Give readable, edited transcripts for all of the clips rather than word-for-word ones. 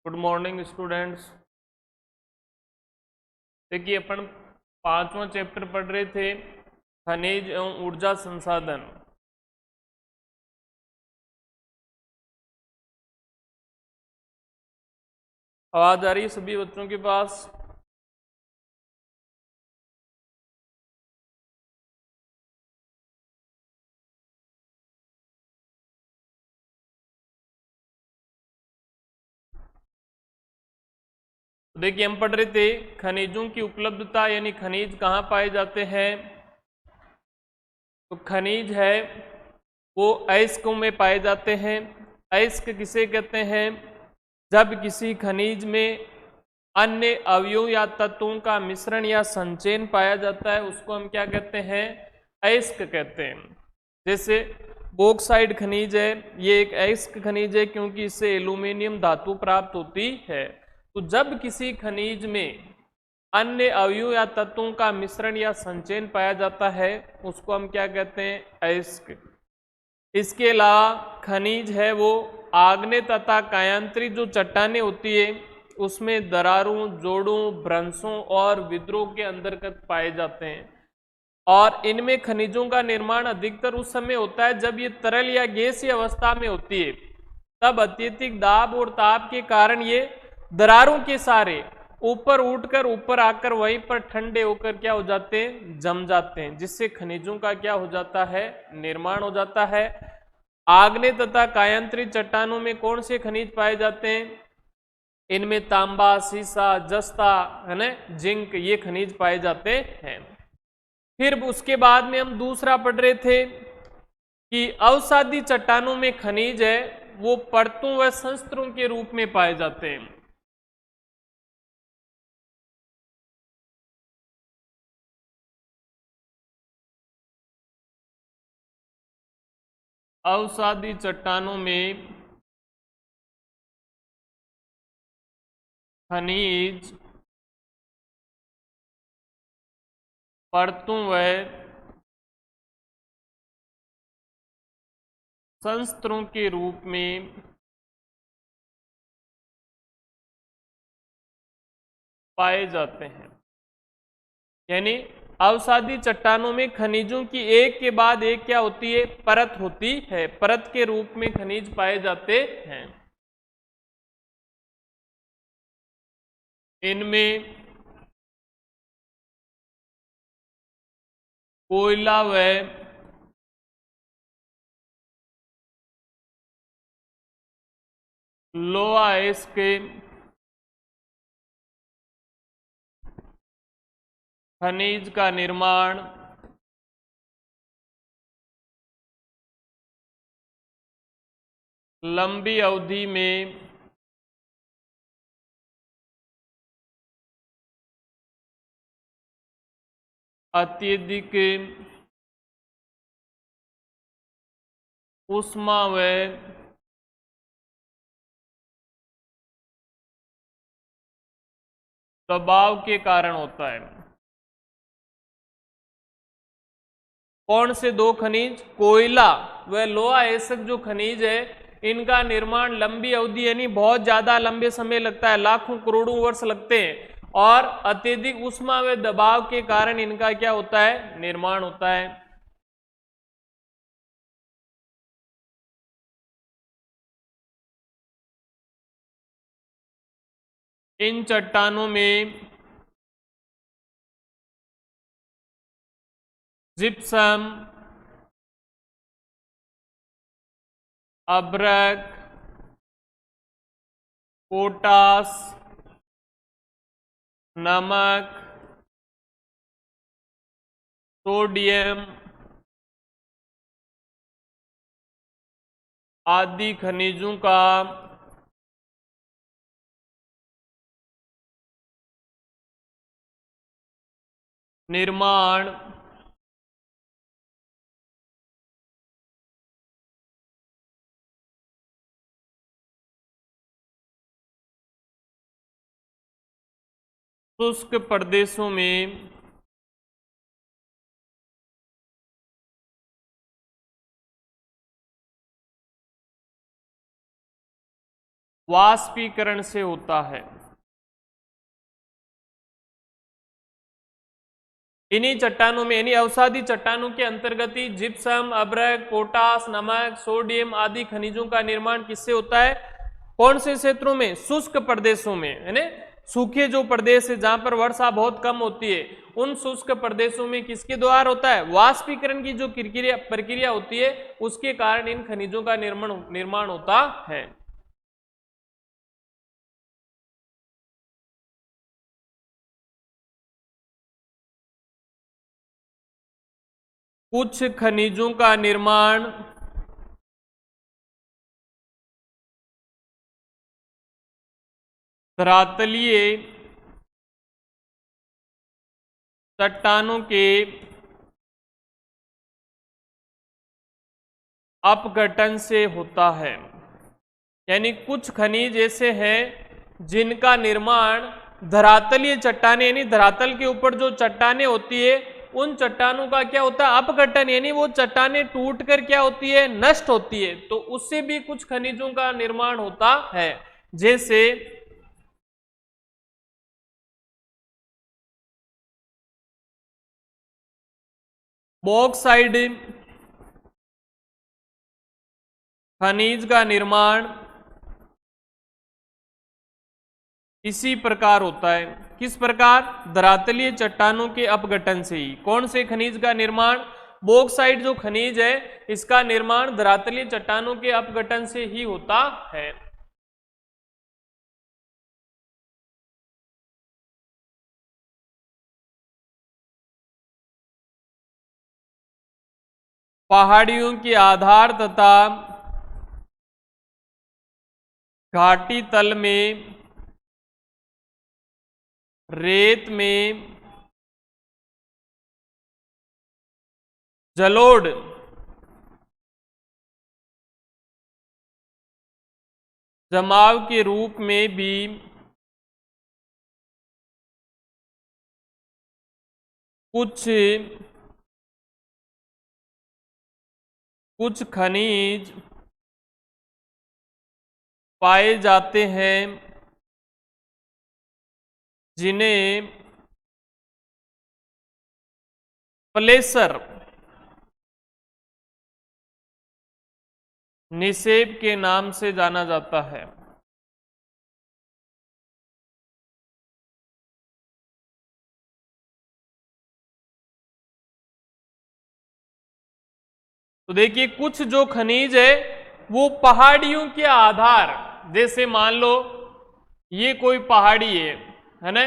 Good morning students. देखिए अपन पांचवा chapter पढ़ रहे थे, खनिज एवं ऊर्जा संसाधन। आवाज आ रही है सभी बच्चों के पास? देखिए हम पढ़ रहे थे खनिजों की उपलब्धता, यानी खनिज कहाँ पाए जाते हैं। तो खनिज है वो अयस्कों में पाए जाते हैं। अयस्क किसे कहते हैं? जब किसी खनिज में अन्य अवयवों या तत्वों का मिश्रण या संचयन पाया जाता है, उसको हम क्या कहते हैं? अयस्क कहते हैं। जैसे बॉक्साइट खनिज है, ये एक अयस्क खनिज है क्योंकि इससे एल्यूमिनियम धातु प्राप्त होती है। तो जब किसी खनिज में अन्य अवयवों या तत्वों का मिश्रण या संचयन पाया जाता है, उसको हम क्या कहते हैं? अयस्क। इसके अलावा खनिज है वो आग्नेय तथा कायांतरित जो चट्टानें होती है उसमें दरारों, जोड़ों, भ्रंशों और विद्रोह के अंतर्गत पाए जाते हैं। और इनमें खनिजों का निर्माण अधिकतर उस समय होता है जब ये तरल या गैसीय अवस्था में होती है। तब अत्यधिक दाब और ताप के कारण ये दरारों के सारे ऊपर उठकर ऊपर आकर वहीं पर ठंडे होकर क्या हो जाते हैं? जम जाते हैं, जिससे खनिजों का क्या हो जाता है? निर्माण हो जाता है। आग्नेय तथा कायांतरित चट्टानों में कौन से खनिज पाए जाते हैं? इनमें तांबा, सीसा, जस्ता, है ना, जिंक, ये खनिज पाए जाते हैं। फिर उसके बाद में हम दूसरा पढ़ रहे थे कि अवसादी चट्टानों में खनिज है वो परतों व संस्तरों के रूप में पाए जाते हैं। अवसादी चट्टानों में खनिज परतों व संस्तरों के रूप में पाए जाते हैं। यानी अवसादी चट्टानों में खनिजों की एक के बाद एक क्या होती है? परत होती है। परत के रूप में खनिज पाए जाते हैं। इनमें कोयला व लोहा अयस्क खनिज का निर्माण लंबी अवधि में अत्यधिक ऊष्मा व दबाव के कारण होता है। कौन से दो खनिज? कोयला व लोहा अयस्क जो खनिज है इनका निर्माण लंबी अवधि यानी बहुत ज्यादा लंबे समय लगता है, लाखों करोड़ों वर्ष लगते हैं, और अत्यधिक ऊष्मा व दबाव के कारण इनका क्या होता है? निर्माण होता है। इन चट्टानों में जिप्सम, अभ्रक, पोटास, नमक, सोडियम आदि खनिजों का निर्माण शुष्क प्रदेशों में वाष्पीकरण से होता है। इन्हीं चट्टानों में यानी अवसादी चट्टानों के अंतर्गत ही जिप्सम, अभ्रक, पोटास, नमक, सोडियम आदि खनिजों का निर्माण किससे होता है? कौन से क्षेत्रों में? शुष्क प्रदेशों में, है ना। सूखे जो प्रदेश है जहां पर वर्षा बहुत कम होती है, उन शुष्क प्रदेशों में किसके द्वारा होता है? वाष्पीकरण की जो प्रक्रिया होती है उसके कारण इन खनिजों का निर्माण होता है। कुछ खनिजों का निर्माण धरातलीय चट्टानों के अपघटन से होता है। यानी कुछ खनिज ऐसे हैं जिनका निर्माण धरातलीय चट्टानें यानी धरातल के ऊपर जो चट्टानें होती है उन चट्टानों का क्या होता है? अपघटन, यानी वो चट्टानें टूटकर क्या होती है? नष्ट होती है। तो उससे भी कुछ खनिजों का निर्माण होता है, जैसे बॉक्साइड खनिज का निर्माण इसी प्रकार होता है। किस प्रकार? धरातलीय चट्टानों के अपघटन से ही। कौन से खनिज का निर्माण? बॉक्साइट जो खनिज है इसका निर्माण धरातलीय चट्टानों के अपघटन से ही होता है। पहाड़ियों के आधार तथा घाटी तल में रेत में जलोढ़ जमाव के रूप में भी कुछ खनिज पाए जाते हैं जिन्हें प्लेसर निषेप के नाम से जाना जाता है। तो देखिए कुछ जो खनिज है वो पहाड़ियों के आधार, जैसे मान लो ये कोई पहाड़ी है ना,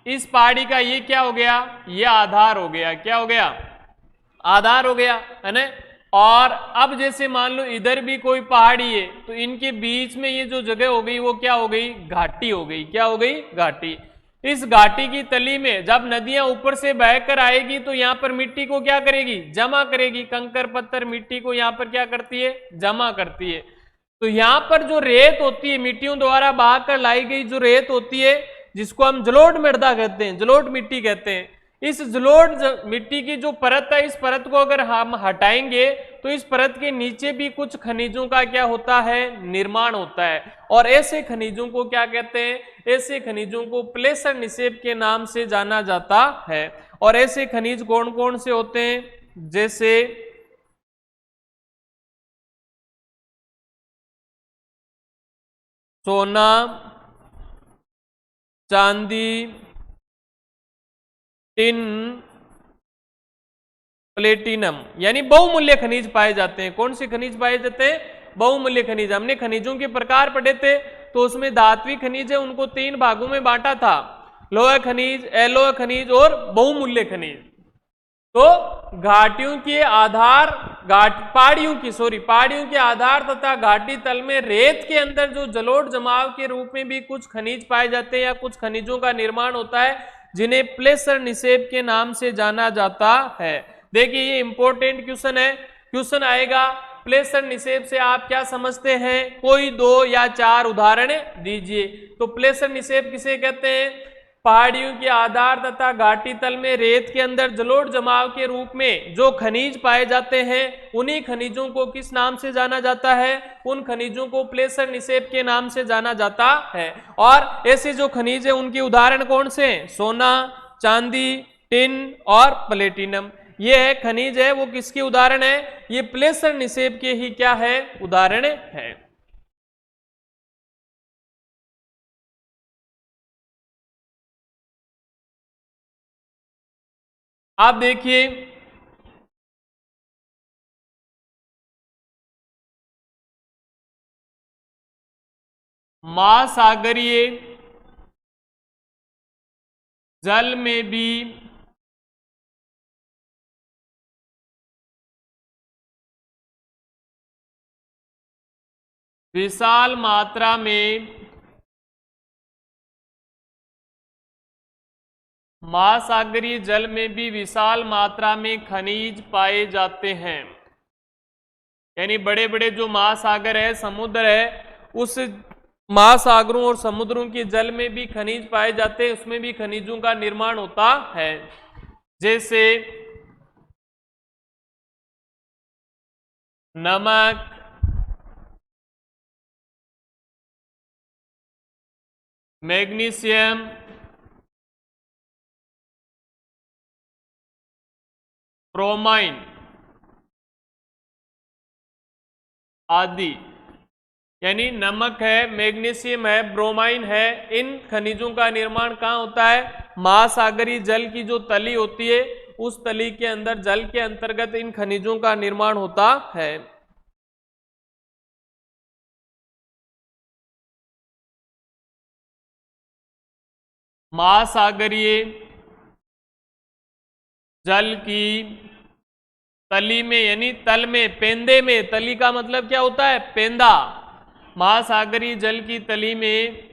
इस पहाड़ी का ये क्या हो गया? ये आधार हो गया। क्या हो गया? आधार हो गया, है ना। और अब जैसे मान लो इधर भी कोई पहाड़ी है तो इनके बीच में ये जो जगह हो गई वो क्या हो गई? घाटी हो गई। क्या हो गई? घाटी। इस घाटी की तली में जब नदियां ऊपर से बहकर आएगी तो यहाँ पर मिट्टी को क्या करेगी? जमा करेगी। कंकर पत्थर मिट्टी को यहाँ पर क्या करती है? जमा करती है। तो यहाँ पर जो रेत होती है, मिट्टियों द्वारा बहाकर लाई गई जो रेत होती है, जिसको हम जलोढ़ मृदा कहते हैं, जलोढ़ मिट्टी कहते हैं, इस जलोढ़ मिट्टी की जो परत है, इस परत को अगर हम हटाएंगे तो इस परत के नीचे भी कुछ खनिजों का क्या होता है? निर्माण होता है। और ऐसे खनिजों को क्या कहते हैं? ऐसे खनिजों को प्लेसर निषेप के नाम से जाना जाता है। और ऐसे खनिज कौन कौन से होते हैं? जैसे सोना, चांदी, टिन, प्लेटिनम, यानी बहुमूल्य खनिज पाए जाते हैं। कौन से खनिज पाए जाते हैं? बहुमूल्य खनिज। हमने खनिजों के प्रकार पढ़े थे तो उसमें धात्विक खनिज है उनको 3 भागों में बांटा था, लोह खनिज, अलोह खनिज और बहुमूल्य खनिज। तो घाटियों के आधार, पहाड़ियों के आधार तथा घाटी तल में रेत के अंदर जो जलोढ़ जमाव के रूप में भी कुछ खनिज पाए जाते हैं या कुछ खनिजों का निर्माण होता है जिन्हें प्लेसर निषेप के नाम से जाना जाता है। देखिए ये इंपॉर्टेंट क्वेश्चन है, क्वेश्चन आएगा प्लेसर निषेप से आप क्या समझते हैं? कोई 2 या 4 उदाहरण दीजिए। तो प्लेसर निषेप किसे कहते हैं? पहाड़ियों के आधार तथा घाटी तल में रेत के अंदर जलोढ़ जमाव के रूप में जो खनिज पाए जाते हैं, उन्हीं खनिजों को किस नाम से जाना जाता है? उन खनिजों को प्लेसर निक्षेप के नाम से जाना जाता है। और ऐसे जो खनिज है उनके उदाहरण कौन से हैं? सोना, चांदी, टिन और प्लेटिनम। ये है खनिज है वो किसके उदाहरण है? ये प्लेसर निक्षेप के ही क्या है? उदाहरण है। आप देखिए महासागरीय जल में भी विशाल मात्रा में महासागरीय जल में भी विशाल मात्रा में खनिज पाए जाते हैं। यानी बड़े बड़े जो महासागर है, समुद्र है, उस महासागरों और समुद्रों के जल में भी खनिज पाए जाते हैं, उसमें भी खनिजों का निर्माण होता है। जैसे नमक, मैग्नीशियम, ब्रोमाइन आदि। यानी नमक है, मैग्नीशियम है, ब्रोमाइन है, इन खनिजों का निर्माण कहाँ होता है? महासागरीय जल की जो तली होती है उस तली के अंदर, जल के अंतर्गत इन खनिजों का निर्माण होता है। महासागरीय जल की तली में, यानी तल में, पेंदे में, तली का मतलब क्या होता है? पेंदा। महासागरीय जल की तली में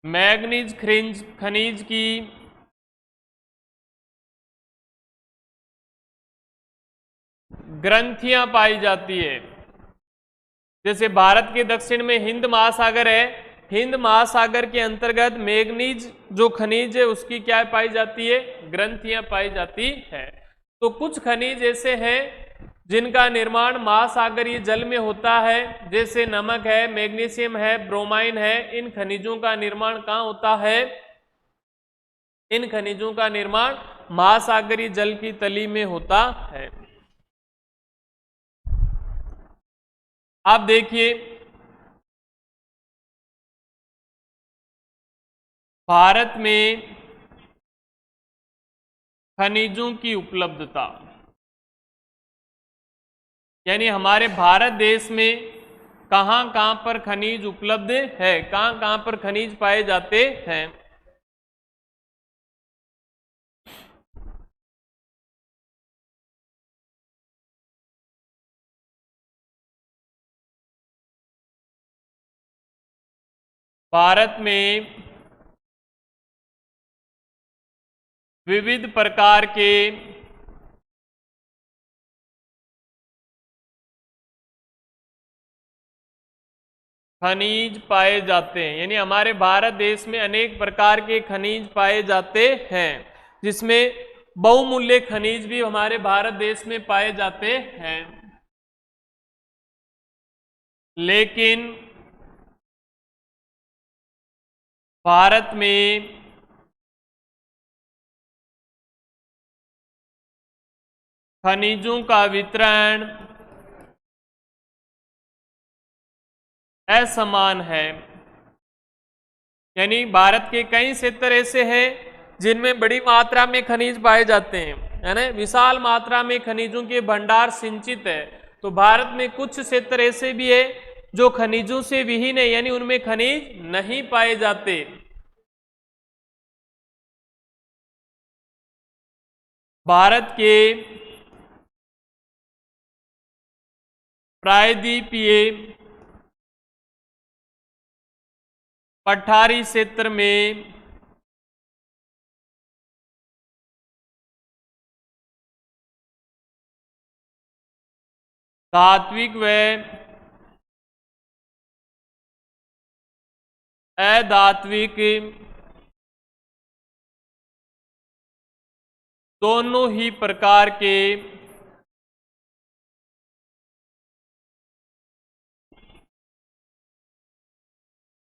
मैग्नीज खनिज की ग्रंथियां पाई जाती है। जैसे भारत के दक्षिण में हिंद महासागर है, हिंद महासागर के अंतर्गत मैग्नीज जो खनिज है उसकी क्या पाई जाती है? ग्रंथियां पाई जाती है। तो कुछ खनिज ऐसे हैं जिनका निर्माण महासागरीय जल में होता है, जैसे नमक है, मैग्नीशियम है, ब्रोमाइन है। इन खनिजों का निर्माण कहाँ होता है? इन खनिजों का निर्माण महासागरीय जल की तली में होता है। आप देखिए भारत में खनिजों की उपलब्धता, यानी हमारे भारत देश में कहां कहां पर खनिज उपलब्ध है, कहां कहां पर खनिज पाए जाते हैं। भारत में विविध प्रकार के खनिज पाए जाते हैं। यानी हमारे भारत देश में अनेक प्रकार के खनिज पाए जाते हैं, जिसमें बहुमूल्य खनिज भी हमारे भारत देश में पाए जाते हैं। लेकिन भारत में खनिजों का वितरण असमान है। यानी भारत के कई क्षेत्र ऐसे हैं जिनमें बड़ी मात्रा में खनिज पाए जाते हैं, है ना, विशाल मात्रा में खनिजों के भंडार सिंचित है। तो भारत में कुछ क्षेत्र ऐसे भी है जो खनिजों से विहीन है, यानी उनमें खनिज नहीं पाए जाते। भारत के प्रायद्वीपीय पठारी क्षेत्र में धात्विक व अधात्विक दोनों ही प्रकार के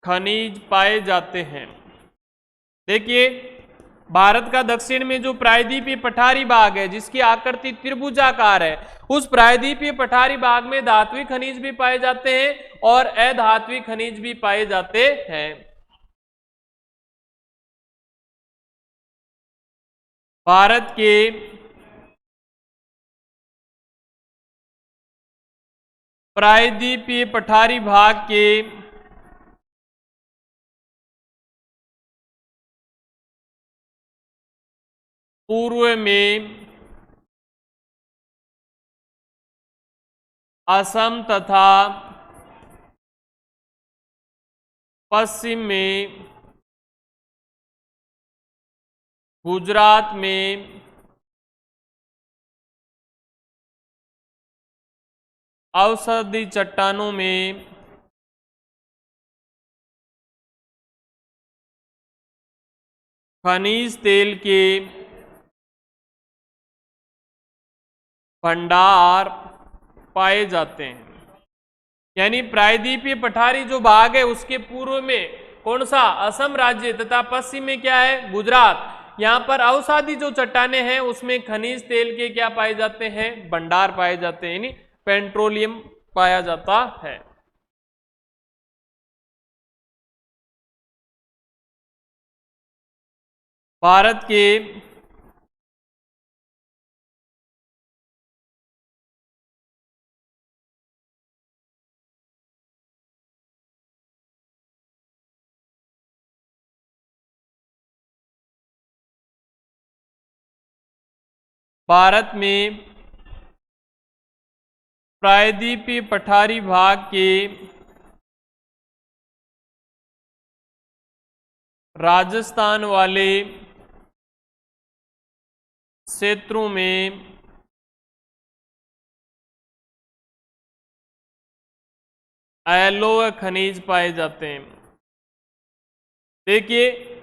खनिज पाए जाते हैं। देखिए, भारत का दक्षिण में जो प्रायद्वीपीय पठारी भाग है जिसकी आकृति त्रिभुजाकार है, उस प्रायद्वीपीय पठारी भाग में धात्विक खनिज भी पाए जाते हैं और अधात्विक खनिज भी पाए जाते हैं। भारत के प्रायद्वीपीय पठारी भाग के पूर्व में असम तथा पश्चिम में गुजरात में औषधि चट्टानों में खनिज तेल के भंडार पाए जाते हैं। यानी प्रायद्वीपीय पठारी जो भाग है उसके पूर्व में कौन सा, असम राज्य, तथा पश्चिम में क्या है, गुजरात। यहां पर अवसादी जो चट्टाने हैं उसमें खनिज तेल के क्या पाए जाते हैं, भंडार पाए जाते हैं, यानी पेट्रोलियम पाया जाता है। भारत के भारत में प्रायद्वीपीय पठारी भाग के राजस्थान वाले क्षेत्रों में एलोय खनिज पाए जाते हैं। देखिए,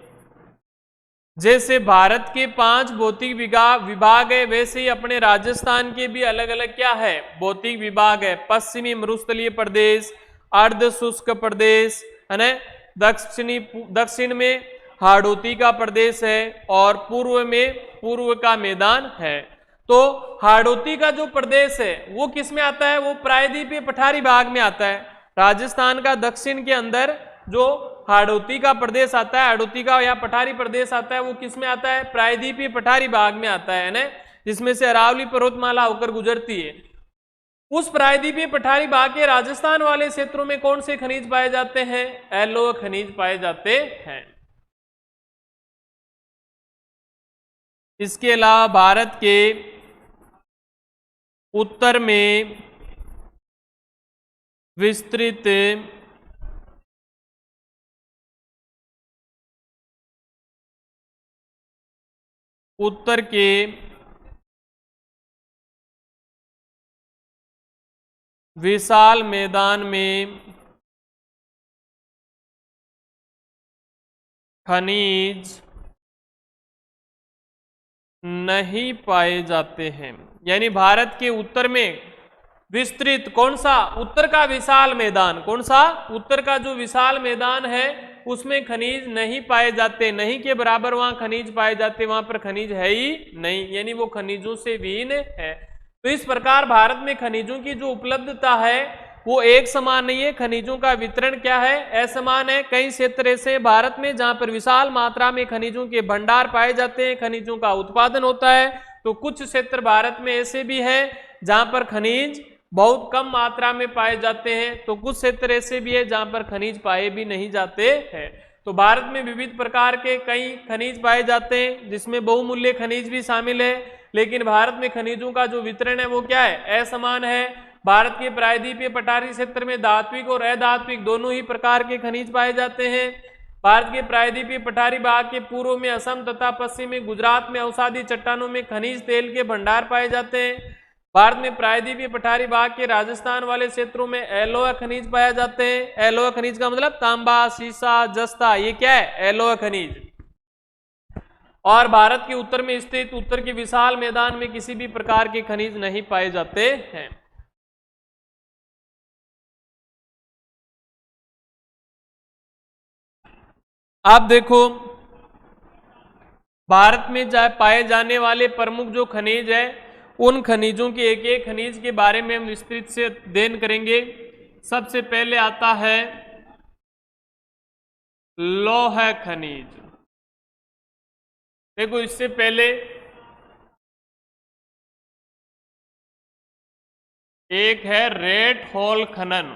जैसे भारत के 5 भौतिक विभाग है, वैसे ही अपने राजस्थान के भी अलग अलग क्या है, भौतिक विभाग है। पश्चिमी मरुस्थलीय प्रदेश, अर्ध शुष्क प्रदेश है ना, दक्षिण में हाड़ौती का प्रदेश है और पूर्व में पूर्व का मैदान है। तो हाड़ौती का जो प्रदेश है वो किस में आता है, वो प्रायद्वीपीय पठारी भाग में आता है। राजस्थान का दक्षिण के अंदर जो हाड़ौती का प्रदेश आता है, हाड़ौती का या पठारी प्रदेश आता है, वो किस में आता है, प्रायद्वीपीय पठारी भाग में आता है ना, जिसमें से अरावली पर्वतमाला होकर गुजरती है। उस प्रायद्वीपीय पठारी भाग के राजस्थान वाले क्षेत्रों में कौन से खनिज पाए जाते हैं, एलोय खनिज पाए जाते हैं। इसके अलावा भारत के उत्तर में विस्तृत उत्तर के विशाल मैदान में खनिज नहीं पाए जाते हैं। यानी भारत के उत्तर में विस्तृत कौन सा, उत्तर का विशाल मैदान, कौन सा, उत्तर का जो विशाल मैदान है उसमें खनिज नहीं पाए जाते, नहीं के बराबर वहां खनिज पाए जाते, वहां पर खनिज है ही नहीं, यानी वो खनिजों से विहीन है। तो इस प्रकार भारत में खनिजों की जो उपलब्धता है वो एक समान नहीं है, खनिजों का वितरण क्या है, असमान है। कई क्षेत्र ऐसे भारत में जहां पर विशाल मात्रा में खनिजों के भंडार पाए जाते हैं, खनिजों का उत्पादन होता है, तो कुछ क्षेत्र भारत में ऐसे भी हैं जहां पर खनिज बहुत कम मात्रा में पाए जाते हैं, तो कुछ क्षेत्र ऐसे भी है जहां पर खनिज पाए भी नहीं जाते हैं। तो भारत में विविध प्रकार के कई खनिज पाए जाते हैं जिसमें बहुमूल्य खनिज भी शामिल है, लेकिन भारत में खनिजों का जो वितरण है वो क्या है, असमान है। भारत के प्रायद्वीपीय पठारी क्षेत्र में धात्विक और अधात्विक दोनों ही प्रकार के खनिज पाए जाते हैं। भारत के प्रायद्वीपीय पठारी भाग के पूर्व में असम तथा पश्चिम में गुजरात में अवसादी चट्टानों में खनिज तेल के भंडार पाए जाते हैं। भारत में प्रायद्वीपीय पठारी भाग के राजस्थान वाले क्षेत्रों में एलोय खनिज पाए जाते हैं। एलोय खनिज का मतलब तांबा, सीसा, जस्ता, ये क्या है? एलोय खनिज। और भारत के उत्तर में स्थित उत्तर के विशाल मैदान में किसी भी प्रकार के खनिज नहीं पाए जाते हैं। आप देखो, भारत में पाए जाने वाले प्रमुख जो खनिज है, उन खनिजों के एक एक खनिज के बारे में हम विस्तृत से अध्ययन करेंगे। सबसे पहले आता है लौह खनिज। देखो, इससे पहले एक है रेट होल खनन।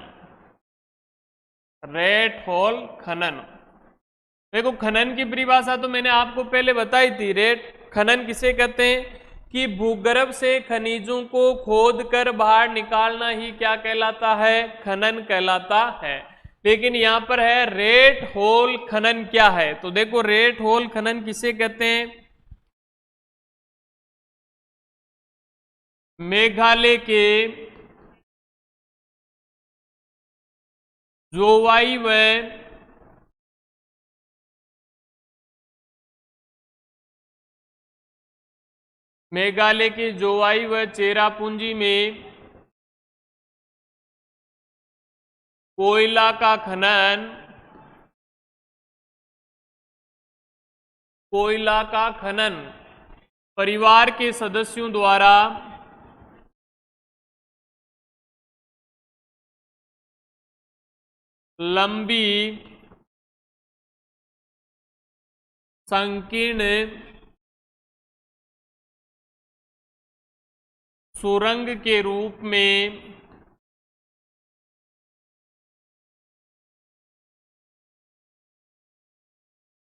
रेट होल खनन, देखो खनन की परिभाषा तो मैंने आपको पहले बताई थी। रेट खनन किसे कहते हैं कि भूगर्भ से खनिजों को खोद कर बाहर निकालना ही क्या कहलाता है? खनन कहलाता है। लेकिन यहां पर है रेट होल खनन। क्या है? तो देखो, रेट होल खनन किसे कहते हैं? मेघालय के जोवाई व मेघालय के जोवाई व चेरापूंजी में कोयला का खनन, कोयला का खनन परिवार के सदस्यों द्वारा लंबी संकीर्ण सुरंग के रूप में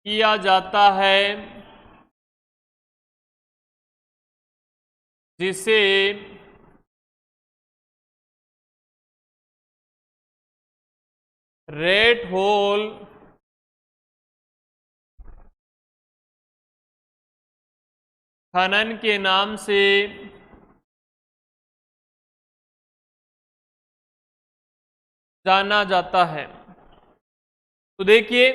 किया जाता है, जिसे रेट होल खनन के नाम से जाना जाता है। तो देखिए,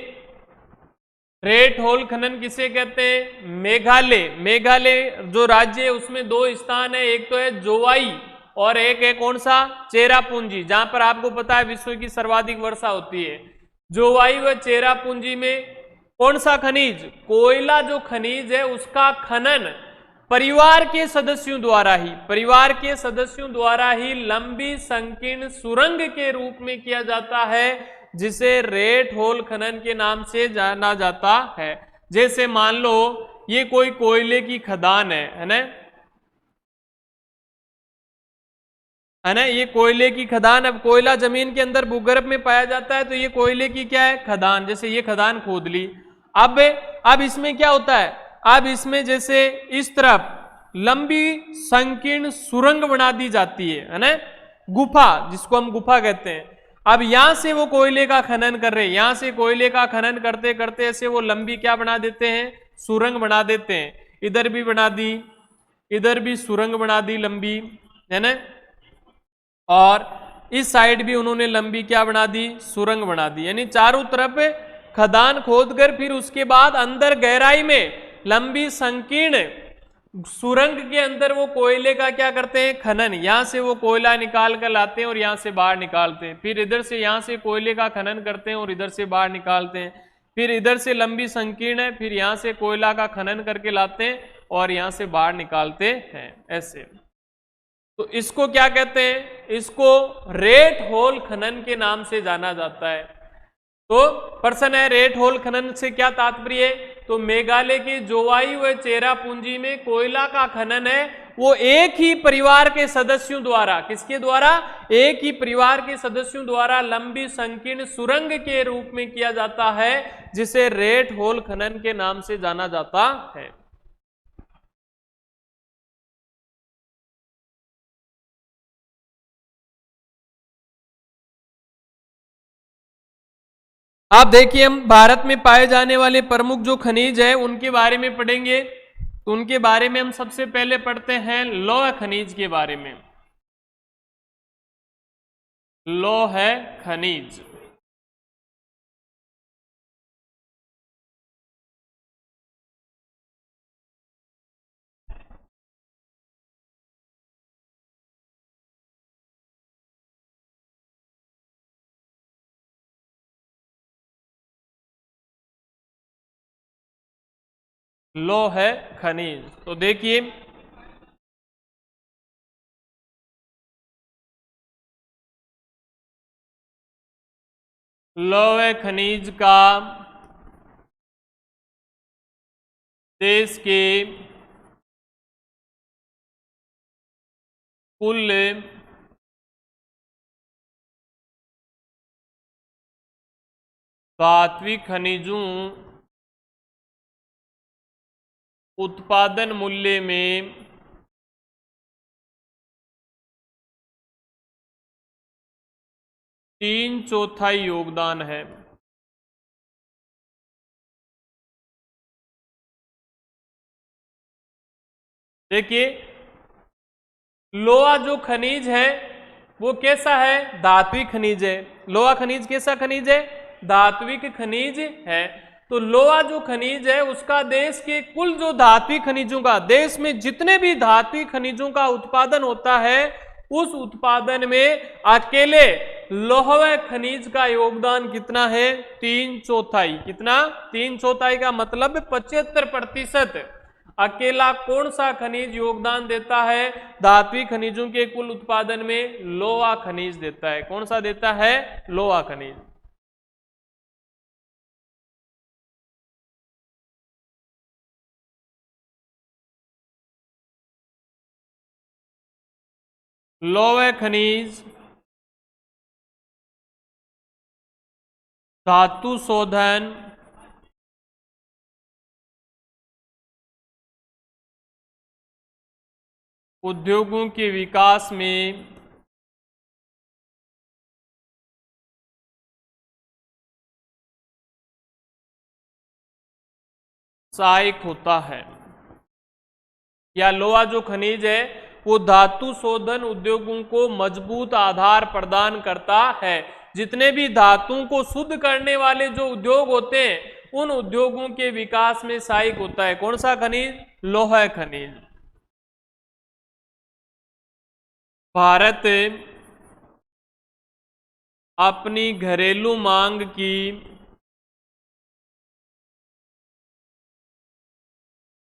रेट होल खनन किसे कहते हैं? मेघालय, मेघालय जो राज्य है उसमें दो स्थान है, एक तो है जोवाई और एक है कौन सा? चेरापूंजी, जहां पर आपको पता है विश्व की सर्वाधिक वर्षा होती है। जोवाई व चेरापूंजी में कौन सा खनिज? कोयला जो खनिज है उसका खनन परिवार के सदस्यों द्वारा ही, परिवार के सदस्यों द्वारा ही लंबी संकीर्ण सुरंग के रूप में किया जाता है, जिसे रेट होल खनन के नाम से जाना जाता है। जैसे मान लो ये कोई कोयले की खदान है ना, है ना, ये कोयले की खदान। अब कोयला जमीन के अंदर भूगर्भ में पाया जाता है, तो ये कोयले की क्या है? खदान। जैसे ये खदान खोद ली। अब इसमें क्या होता है? अब इसमें जैसे इस तरफ लंबी संकीर्ण सुरंग बना दी जाती है ना, गुफा, जिसको हम गुफा कहते हैं। अब यहां से वो कोयले का खनन कर रहे हैं, यहां से कोयले का खनन करते करते ऐसे वो लंबी क्या बना देते हैं? सुरंग बना देते हैं। इधर भी बना दी, इधर भी सुरंग बना दी लंबी, है ना, और इस साइड भी उन्होंने लंबी क्या बना दी? सुरंग बना दी। यानी चारों तरफ खदान खोदकर फिर उसके बाद अंदर गहराई में लंबी संकीर्ण सुरंग के अंदर वो कोयले का क्या करते हैं? खनन। यहां से वो कोयला निकाल कर लाते हैं और यहां से बाहर निकालते हैं। फिर इधर से यहां से कोयले का खनन करते हैं और इधर से बाहर निकालते हैं। फिर इधर से लंबी संकीर्ण है, फिर यहां से कोयला का खनन करके लाते हैं और यहां से बाहर निकालते हैं, ऐसे। तो इसको क्या कहते हैं? इसको रेट होल खनन के नाम से जाना जाता है। तो प्रश्न है, रेट होल खनन से क्या तात्पर्य है? तो मेघालय के जोवाई व चेरापूंजी में कोयला का खनन है, वो एक ही परिवार के सदस्यों द्वारा, किसके द्वारा? एक ही परिवार के सदस्यों द्वारा लंबी संकीर्ण सुरंग के रूप में किया जाता है, जिसे रेट होल खनन के नाम से जाना जाता है। आप देखिए, हम भारत में पाए जाने वाले प्रमुख जो खनिज है उनके बारे में पढ़ेंगे। तो उनके बारे में हम सबसे पहले पढ़ते हैं लौह खनिज के बारे में। लौह है खनिज। लौह है खनिज। तो देखिए लौह खनिज का देश के कुल धात्विक खनिजों उत्पादन मूल्य में 3/4 योगदान है। देखिए लोहा जो खनिज है वो कैसा है? धात्विक खनिज है। लोहा खनिज कैसा खनिज है? धात्विक खनिज है। तो लोहा जो खनिज है उसका देश के कुल जो धात्विक खनिजों का, देश में जितने भी धात्विक खनिजों का उत्पादन होता है उस उत्पादन में अकेले लौह खनिज का योगदान कितना है? 3/4। कितना? 3/4 का मतलब 75%। अकेला कौन सा खनिज योगदान देता है धात्विक खनिजों के कुल उत्पादन में? लोहा खनिज देता है। कौन सा देता है? लोहा खनिज। लौह खनिज धातु शोधन उद्योगों के विकास में सहायक होता है। या लोहा जो खनिज है वो धातु शोधन उद्योगों को मजबूत आधार प्रदान करता है। जितने भी धातुओं को शुद्ध करने वाले जो उद्योग होते हैं उन उद्योगों के विकास में सहायक होता है। कौन सा खनिज? लोहा खनिज। भारत अपनी घरेलू मांग की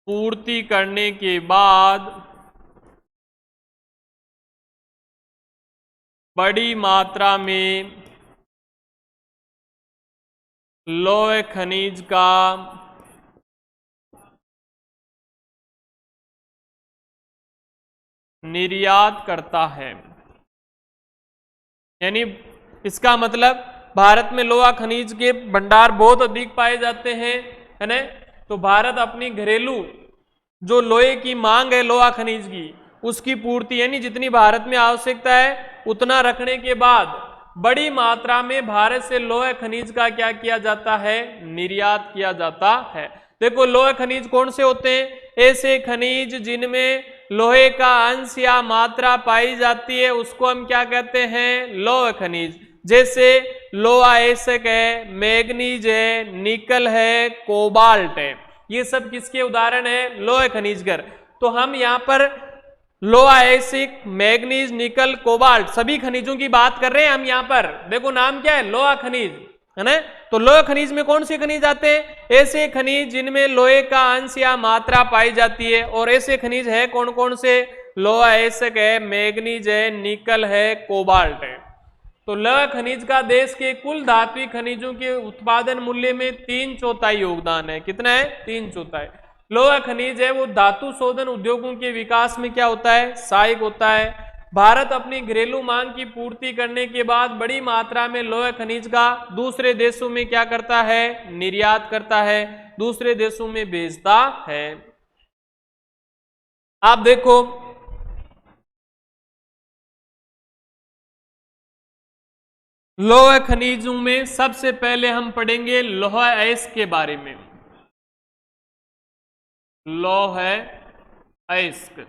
पूर्ति करने के बाद बड़ी मात्रा में लौह खनिज का निर्यात करता है। यानी इसका मतलब भारत में लोहा खनिज के भंडार बहुत अधिक पाए जाते हैं, है ना? तो भारत अपनी घरेलू जो लोहे की मांग है लोहा खनिज की उसकी पूर्ति यानी जितनी भारत में आवश्यकता है उतना रखने के बाद बड़ी मात्रा में भारत से लोहा खनिज का क्या किया जाता है? निर्यात किया जाता है। देखो लोहा खनिज कौन से होते हैं? ऐसे खनिज जिनमें लोहे का अंश या मात्रा पाई जाती है उसको हम क्या कहते हैं? लौह खनिज। जैसे लोहा एसक है, मैग्नीज है, निकल है, कोबाल्ट है, ये सब किसके उदाहरण है? लौह खनिजगर। तो हम यहाँ पर लोहा एसिक, मैग्नीज, निकल, कोबाल्ट सभी खनिजों की बात कर रहे हैं हम यहाँ पर। देखो नाम क्या है? लोहा खनिज, है ना? तो लोह खनिज में कौन से खनिज आते हैं? ऐसे खनिज जिनमें लोहे का अंश या मात्रा पाई जाती है। और ऐसे खनिज है कौन कौन से? लोहा एसक है, मैग्नीज है, निकल है, कोबाल्ट है। तो लौह खनिज का देश के कुल धात्विक खनिजों के उत्पादन मूल्य में 3/4 योगदान है। कितना है? 3/4। लौह खनिज है वो धातु शोधन उद्योगों के विकास में क्या होता है? सहायक होता है। भारत अपनी घरेलू मांग की पूर्ति करने के बाद बड़ी मात्रा में लौह खनिज का दूसरे देशों में क्या करता है? निर्यात करता है, दूसरे देशों में भेजता है। आप देखो लौह खनिजों में सबसे पहले हम पढ़ेंगे लौह अयस्क के बारे में। लौह अयस्क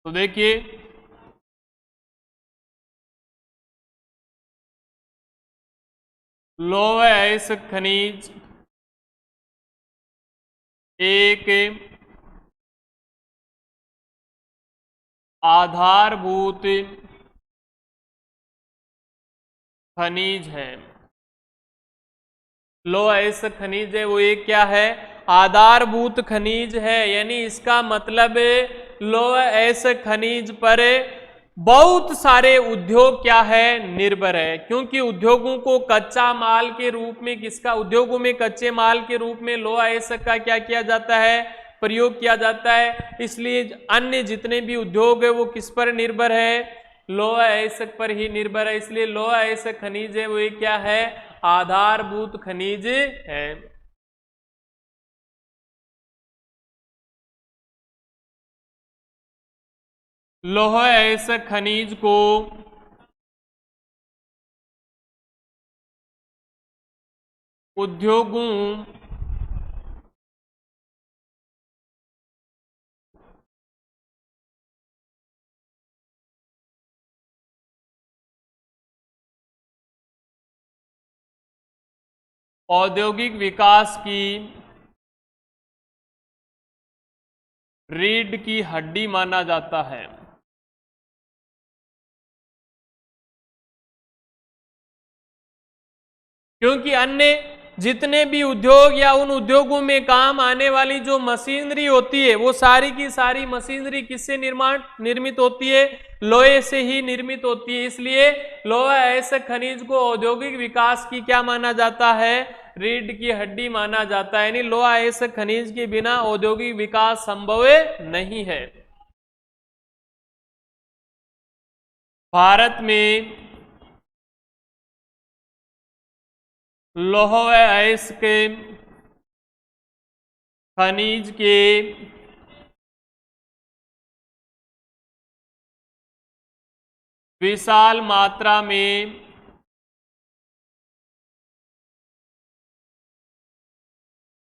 तो देखिए लौह अयस्क खनिज एक आधारभूत खनिज है। लौह अयस्क खनिज है वो एक क्या है? आधारभूत खनिज है। यानी इसका मतलब लौह अयस्क खनिज पर बहुत सारे उद्योग क्या है? निर्भर है। क्योंकि उद्योगों को कच्चा माल के रूप में उद्योगों में कच्चे माल के रूप में लौह अयस्क का क्या किया जाता है? प्रयोग किया जाता है। इसलिए अन्य जितने भी उद्योग है वो किस पर निर्भर है? लौह अयस्क पर ही निर्भर है। इसलिए लौह अयस्क खनिज है वो एक क्या है? आधारभूत खनिज है। लौह अयस्क खनिज को उद्योगों औद्योगिक विकास की रीढ़ की हड्डी माना जाता है। क्योंकि अन्य जितने भी उद्योग या उन उद्योगों में काम आने वाली जो मशीनरी होती है वो सारी की सारी मशीनरी किससे निर्मित होती है? लोहे से ही निर्मित होती है। इसलिए लौह अयस्क खनिज को औद्योगिक विकास की क्या माना जाता है? रीढ़ की हड्डी माना जाता है। यानी लौह अयस्क खनिज के बिना औद्योगिक विकास संभव नहीं है। भारत में लौह अयस्क खनिज के विशाल मात्रा में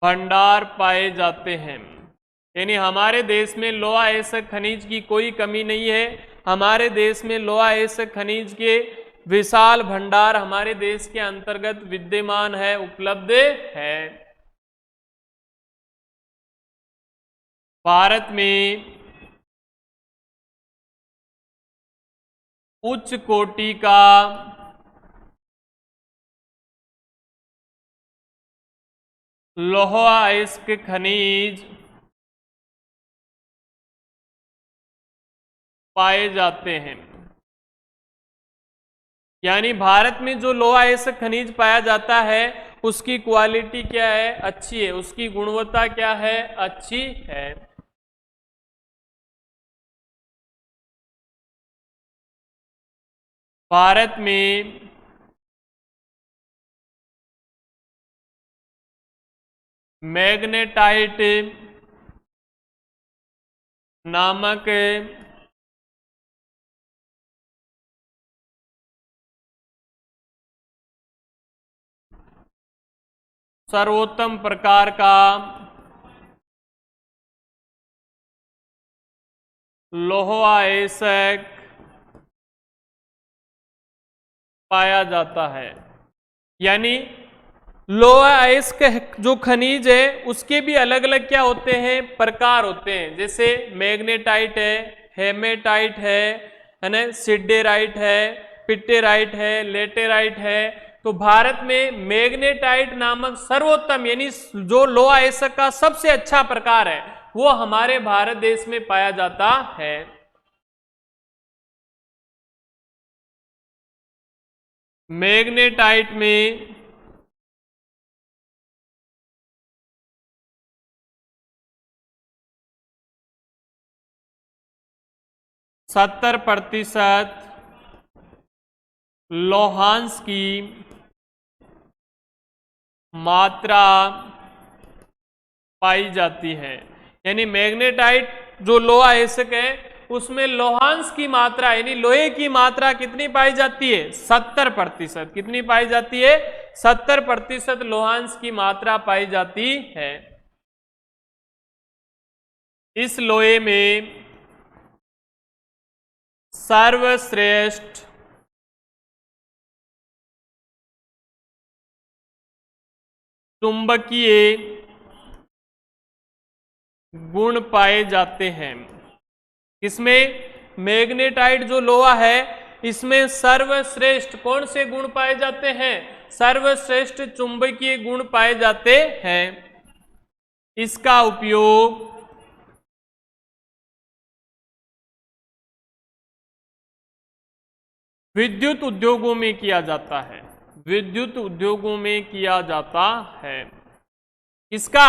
भंडार पाए जाते हैं। यानी हमारे देश में लौह अयस्क खनिज की कोई कमी नहीं है। हमारे देश में लौह अयस्क खनिज के विशाल भंडार हमारे देश के अंतर्गत विद्यमान है, उपलब्ध है। भारत में उच्च कोटि का लौह अयस्क खनिज पाए जाते हैं। यानी भारत में जो लौह अयस्क खनिज पाया जाता है उसकी क्वालिटी क्या है? अच्छी है। उसकी गुणवत्ता क्या है? अच्छी है। भारत में मैग्नेटाइट नामक सर्वोत्तम प्रकार का लौह अयस्क पाया जाता है। यानी लौह अयस्क जो खनिज है उसके भी अलग अलग क्या होते हैं? प्रकार होते हैं। जैसे मैग्नेटाइट है, हेमेटाइट है ना, सिडेराइट है, पिटेराइट है, लेटेराइट है। तो भारत में मैग्नेटाइट नामक सर्वोत्तम यानी जो लौह अयस्क का सबसे अच्छा प्रकार है वो हमारे भारत देश में पाया जाता है। मैग्नेटाइट में सत्तर प्रतिशत लौहांश की मात्रा पाई जाती है। यानी मैग्नेटाइट जो लोहा अयस्क है उसमें लौहांश की मात्रा यानी लोहे की मात्रा कितनी पाई जाती है? 70%। कितनी पाई जाती है? 70% लौहांश की मात्रा पाई जाती है। इस लोहे में सर्वश्रेष्ठ चुंबकीय गुण पाए जाते हैं। इसमें मैग्नेटाइट जो लोहा है इसमें सर्वश्रेष्ठ कौन से गुण पाए जाते हैं? सर्वश्रेष्ठ चुंबकीय गुण पाए जाते हैं। इसका उपयोग विद्युत उद्योगों में किया जाता है। विद्युत उद्योगों में किया जाता है। इसका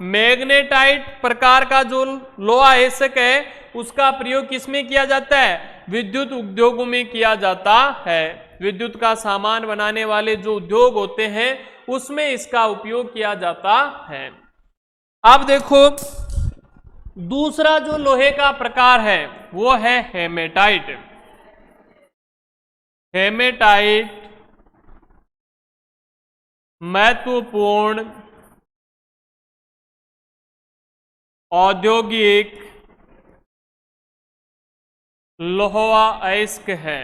मैग्नेटाइट प्रकार का जो लोहा आयस्क है उसका प्रयोग किसमें किया जाता है? विद्युत उद्योगों में किया जाता है। विद्युत का सामान बनाने वाले जो उद्योग होते हैं उसमें इसका उपयोग किया जाता है। अब देखो दूसरा जो लोहे का प्रकार है वो है हेमेटाइट। हेमेटाइट महत्वपूर्ण औद्योगिक लोहा अयस्क है।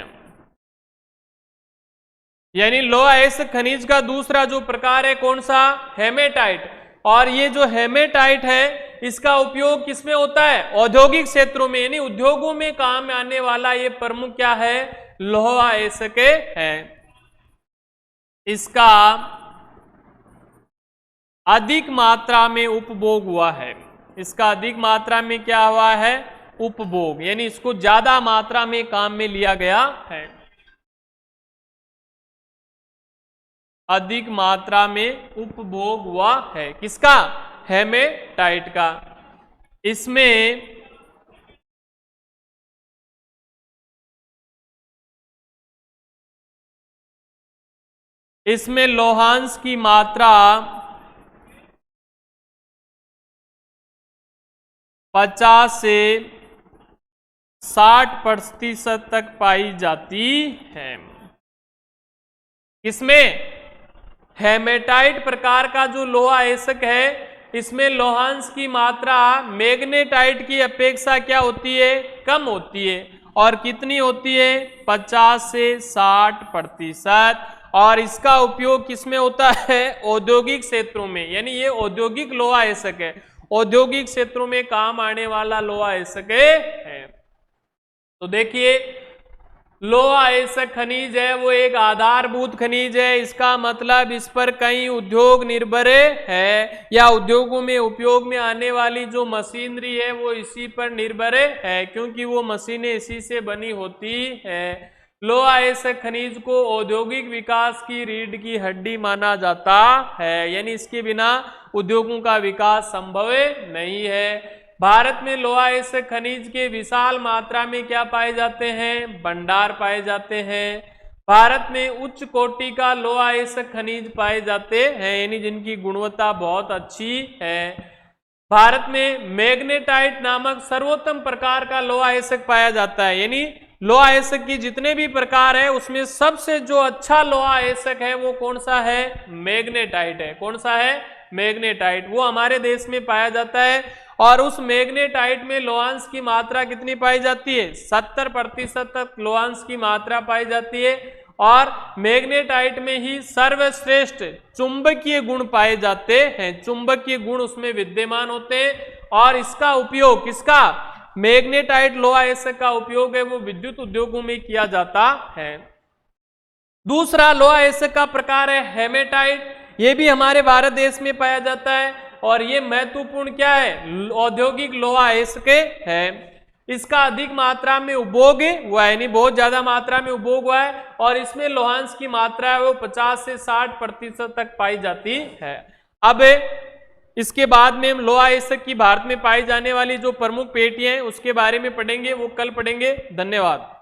यानी लोहा अयस्क खनिज का दूसरा जो प्रकार है कौन सा? हेमेटाइट। और ये जो हेमेटाइट है इसका उपयोग किसमें होता है? औद्योगिक क्षेत्रों में, यानी उद्योगों में काम में आने वाला ये प्रमुख क्या है? लोहा अयस्क है। इसका अधिक मात्रा में उपभोग हुआ है। इसका अधिक मात्रा में क्या हुआ है? उपभोग, यानी इसको ज्यादा मात्रा में काम में लिया गया है। अधिक मात्रा में उपभोग हुआ है किसका? हेमेटाइट का। इसमें लोहांश की मात्रा 50 से 60% तक पाई जाती है। इसमें हेमेटाइट प्रकार का जो लोहा अयस्क है इसमें लोहांश की मात्रा मैग्नेटाइट की अपेक्षा क्या होती है? कम होती है। और कितनी होती है? 50 से 60%। और इसका उपयोग किसमें होता है? औद्योगिक क्षेत्रों में, यानी ये औद्योगिक लोहा अयस्क है। औद्योगिक क्षेत्रों में काम आने वाला लोहा अयस्क है। तो देखिए लोहा अयस्क खनिज है वो एक आधारभूत खनिज है। इसका मतलब इस पर कई उद्योग निर्भर है या उद्योगों में उपयोग में आने वाली जो मशीनरी है वो इसी पर निर्भर है, क्योंकि वो मशीनें इसी से बनी होती है। लोहा अयस्क खनिज को औद्योगिक विकास की रीढ़ की हड्डी माना जाता है, यानी इसके बिना उद्योगों का विकास संभव नहीं है। भारत में लोहा अयस्क खनिज के विशाल मात्रा में क्या पाए जाते हैं? भंडार पाए जाते हैं। भारत में उच्च कोटि का लोहा अयस्क खनिज पाए जाते हैं, यानी जिनकी गुणवत्ता बहुत अच्छी है। भारत में मैग्नेटाइट नामक सर्वोत्तम प्रकार का लोहा अयस्क पाया जाता है। यानी लोहा अयस्क की जितने भी प्रकार है उसमें सबसे जो अच्छा लोहा अयस्क है वो कौन सा है? मैग्नेटाइट है। कौन सा है? मैग्नेटाइट। वो हमारे देश में पाया जाता है। और उस मैग्नेटाइट में लोहांश की मात्रा कितनी पाई जाती है? 70% तक लोहांश की मात्रा पाई जाती है। और मैग्नेटाइट में ही सर्वश्रेष्ठ चुंबकीय गुण पाए जाते हैं। चुंबकीय गुण उसमें विद्यमान होते हैं। और इसका उपयोग किसका? मैग्नेटाइट लोहा अयस्क का उपयोग है वो विद्युत उद्योगों में किया जाता है। दूसरा लोहा अयस्क का प्रकार है हेमेटाइट। ये भी हमारे भारत देश में पाया जाता है और ये महत्वपूर्ण क्या है? औद्योगिक लोहा अयस्क है। इसका अधिक मात्रा में उपभोग हुआ है, यानी बहुत ज्यादा मात्रा में उपभोग हुआ है। और इसमें लोहांश की मात्रा है वो 50 से 60% तक पाई जाती है। अब इसके बाद में हम लोहा अयस्क की भारत में पाई जाने वाली जो प्रमुख पेटियां हैं उसके बारे में पढ़ेंगे, वो कल पढ़ेंगे। धन्यवाद।